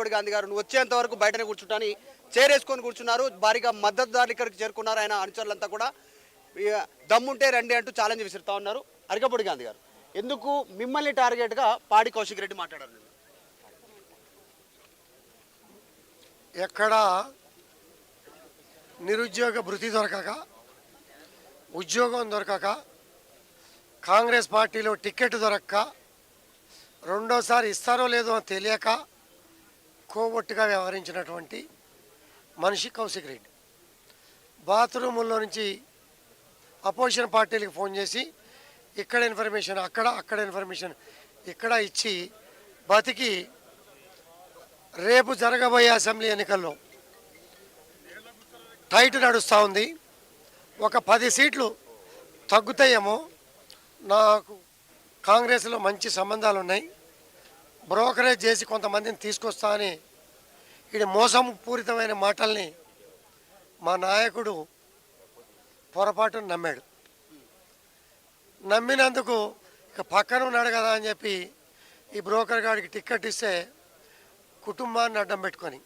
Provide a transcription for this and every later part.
అరికపూడి గాంధీ గారు నువ్వు వచ్చేంత వరకు బయటనే కూర్చుంటాని చేరేసుకొని కూర్చున్నారు. భారీగా మద్దతుదారులు ఇక్కడికి చేరుకున్నారు. ఆయన అనుచరులంతా కూడా దమ్ముంటే రండి అంటూ ఛాలెంజ్ విసురుతా ఉన్నారు. అరికపూడి గాంధీ గారు, ఎందుకు మిమ్మల్ని టార్గెట్గా పాడి కౌశిక్ రెడ్డి మాట్లాడారు? ఎక్కడ నిరుద్యోగ భృతి దొరకక, ఉద్యోగం దొరకక, కాంగ్రెస్ పార్టీలో టికెట్ దొరక్క, రెండోసారి ఇస్తారో లేదో అని తెలియక కోవట్టుగా వ్యవహరించినటువంటి మనిషి కౌశిక్ రెడ్డి. బాత్రూముల్లో నుంచి అపోజిషన్ పార్టీలకు ఫోన్ చేసి ఇక్కడ ఇన్ఫర్మేషన్ అక్కడ ఇన్ఫర్మేషన్ ఇక్కడ ఇచ్చి బతికి రేపు జరగబోయే అసెంబ్లీ ఎన్నికల్లో టైట్ నడుస్తూ ఉంది. ఒక 10 సీట్లు తగ్గుతాయేమో, నాకు కాంగ్రెస్లో మంచి సంబంధాలు ఉన్నాయి, బ్రోకరేజ్ చేసి కొంతమందిని తీసుకొస్తా అని ఇది మోసం పూరితమైన మాటల్ని మా నాయకుడు పొరపాటును నమ్మాడు. నమ్మినందుకు ఇక పక్కన ఉన్నాడు కదా అని చెప్పి ఈ బ్రోకర్ గాడికి టికెట్ ఇస్తే కుటుంబాన్ని అడ్డం పెట్టుకొని,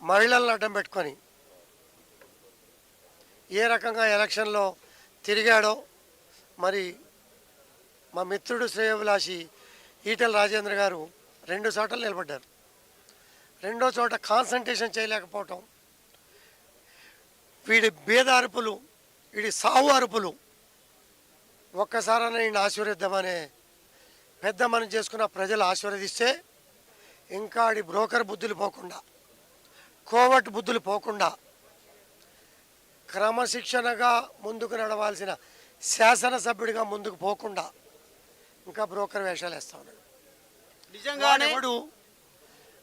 మహిళలను అడ్డం పెట్టుకొని ఏ రకంగా ఎలక్షన్లో తిరిగాడో మరి మా మిత్రుడు శ్రేయోభిలాషి ఈటెల రాజేంద్ర గారు 2 చోట్ల నిలబడ్డారు. రెండో చోట కాన్సన్ట్రేషన్ చేయలేకపోవటం, వీడి బేద అరుపులు, వీడి సావు అరుపులు ఒక్కసారైనా ఈయన ఆశీర్వదిద్దామనే పెద్ద మనం చేసుకున్న ప్రజలు ఆశీర్వదిస్తే ఇంకా ఆడి బ్రోకర్ బుద్ధులు పోకుండా, కోవట్ బుద్ధులు పోకుండా క్రమశిక్షణగా ముందుకు నడవాల్సిన శాసనసభ్యుడిగా ముందుకు పోకుండా ఇంకా బ్రోకర్ వేషాలు వేస్తా ఉన్నాడు. నిజంగానే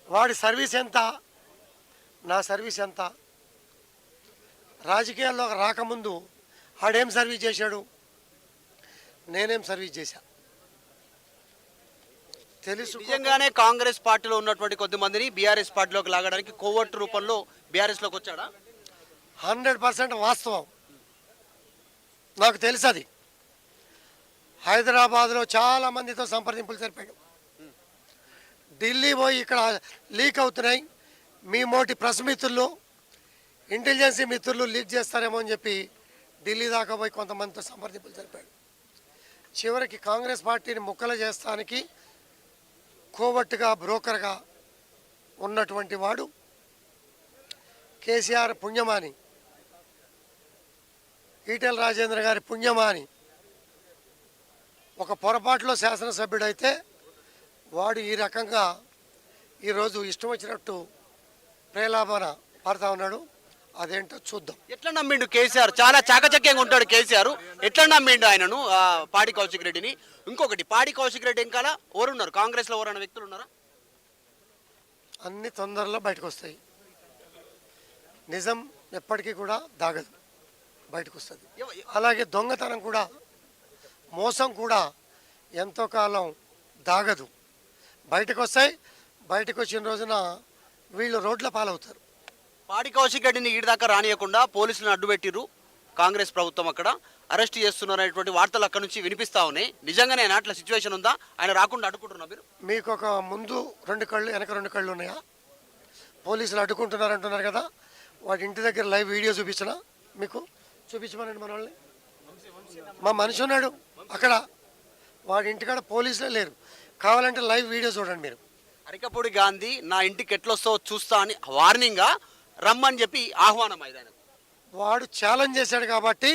వాడి సర్వీస్ ఎంత, నా సర్వీస్ ఎంత? రాజకీయాల్లో రాకముందు ఆడేం సర్వీస్ చేశాడు, నేనేం సర్వీస్ చేశా తెలుసు. నిజంగానే కాంగ్రెస్ పార్టీలో ఉన్నటువంటి కొద్దిమందిని బీఆర్ఎస్ పార్టీలోకి లాగడానికి కోవట్టు రూపంలో బీఆర్ఎస్లోకి వచ్చాడా? 100% వాస్తవం. నాకు తెలుసు. అది హైదరాబాద్లో చాలా మందితో సంప్రదింపులు జరిపాడు. ఢిల్లీ పోయి ఇక్కడ లీక్ అవుతున్నాయి, మీ మోటి ప్రెస్ మిత్రులు, ఇంటెలిజెన్సీ మిత్రులు లీక్ చేస్తారేమో అని చెప్పి ఢిల్లీ దాకా పోయి కొంతమందితో సంప్రదింపులు జరిపాడు. చివరికి కాంగ్రెస్ పార్టీని ముక్కలు చేస్తానికి కోవట్టుగా బ్రోకర్గా ఉన్నటువంటి వాడు కేసీఆర్ పుణ్యమాని, ఈటెల రాజేంద్ర గారి పుణ్యమాని ఒక పొరపాటులో శాసనసభ్యుడైతే వాడు ఈ రకంగా ఈరోజు ఇష్టం వచ్చినట్టు ప్రేలాపన పడతా ఉన్నాడు. అదేంటో చూద్దాం. ఎట్లా నమ్మిండు కేసీఆర్? చాలా చాకచక్యంగా ఉంటాడు కేసీఆర్. ఎట్లా నమ్మిండు ఆయనను, పాడి కౌశిక్ రెడ్డిని? ఇంకొకటి, పాడి కౌశిక్ రెడ్డి ఇంకా ఎవరున్నారు కాంగ్రెస్లో, ఎవరైనా వ్యక్తులు ఉన్నారా? అన్ని తొందరలో బయటకు వస్తాయి. నిజం ఎప్పటికీ కూడా దాగదు, బయటకు వస్తుంది. అలాగే దొంగతనం కూడా, మోసం కూడా ఎంతో కాలం దాగదు, బయటకు వస్తాయి. బయటకు వచ్చిన రోజున వీళ్ళు రోడ్ల పాలవుతారు. పాడి కౌశిక్ రెడ్డిని ఈడి దాకా రానియకుండా పోలీసులను అడ్డుపెట్టిరు కాంగ్రెస్ ప్రభుత్వం, అక్కడ అరెస్ట్ చేస్తున్నారు అనేటువంటి వార్తలు అక్కడ నుంచి వినిపిస్తా ఉన్నాయి. నిజంగానే అట్లా సిచ్యువేషన్ ఉందా? ఆయన రాకుండా అడ్డుకుంటున్నా మీరు? మీకు ఒక ముందు 2 కళ్ళు వెనక 2 కళ్ళు ఉన్నాయా? పోలీసులు అడ్డుకుంటున్నారు అంటున్నారు కదా, వాడి ఇంటి దగ్గర లైవ్ వీడియో చూపించినా మీకు? చూపించమనండి మన వాళ్ళని. మా మనిషి ఉన్నాడు అక్కడ, వాడి ఇంటికాడ పోలీసులే లేరు. కావాలంటే లైవ్ వీడియో చూడండి మీరు. అరికపూడి గాంధీ నా ఇంటికి ఎట్లొస్తావో చూస్తా అని వార్నింగ్గా రమ్మని చెప్పి ఆహ్వానం అయింది ఆయన. వాడు ఛాలెంజ్ చేశాడు కాబట్టి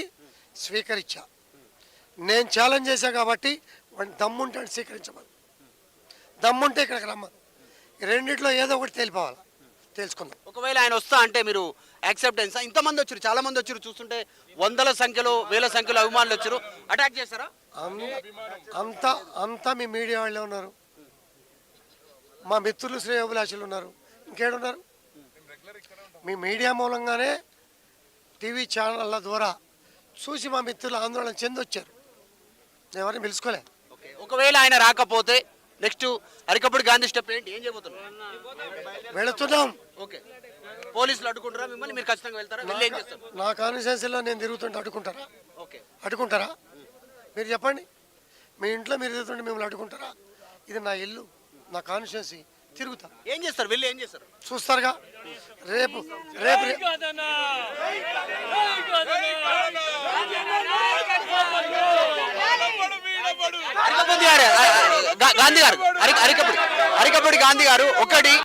స్వీకరించా, నేను ఛాలెంజ్ చేశా కాబట్టి వాడిని దమ్ముంటే స్వీకరించమని, దమ్ముంటే ఇక్కడికి రమ్మని. రెండిట్లో ఏదో ఒకటి తెలిపోవాలి, తెలుసుకుందాం. ఒకవేళ ఆయన వస్తా అంటే మీరు యాక్సెప్టెన్స్? ఇంతమంది వచ్చారు, చాలా మంది వచ్చారు, చూస్తుంటే వందల సంఖ్యలో వేల సంఖ్యలో అభిమానులు వచ్చారు. అటాక్ చేస్తారా? అంతా మీ మీడియా వాళ్ళే ఉన్నారు, మా మిత్రులు శ్రేయోభిలాషులు ఉన్నారు, ఇంకేడున్నారు? మీ మీడియా మూలంగానే టీవీ ఛానళ్ళ ద్వారా చూసి మా మిత్రులు ఆందోళన చెందొచ్చారు, ఎవరిని పిలుచుకోలే. ఒకవేళ ఆయన రాకపోతే నెక్స్ట్ అరికపూడి గాంధీ స్టెప్ ఏంటి, ఏం చేయబోతున్నారు? వెళుతున్నాం. ఓకే, పోలీసులు అడ్డుకుంటారా మిమ్మల్ని? మీరు ఖచ్చితంగా వెళ్తారా? వెళ్ళి ఏం చేస్తారు? నా కాన్స్టిట్యున్సీలో నేను తిరుగుతుంటే అడ్డుకుంటారా? ఓకే, అడ్డుకుంటారా? మీరు చెప్పండి. మీ ఇంట్లో మీరు తిరుగుతుంటే మిమ్మల్ని అడ్డుకుంటారా? ఇది నా ఇల్లు, నా కాన్స్టిట్యున్సీ, తిరుగుతా. ఏం చేస్తారు వెళ్ళి ఏం చేస్తారు? చూస్తారుగా రేపు రేపు గాంధీ గారు అరికపూడి గాంధీ గారు ఒకటి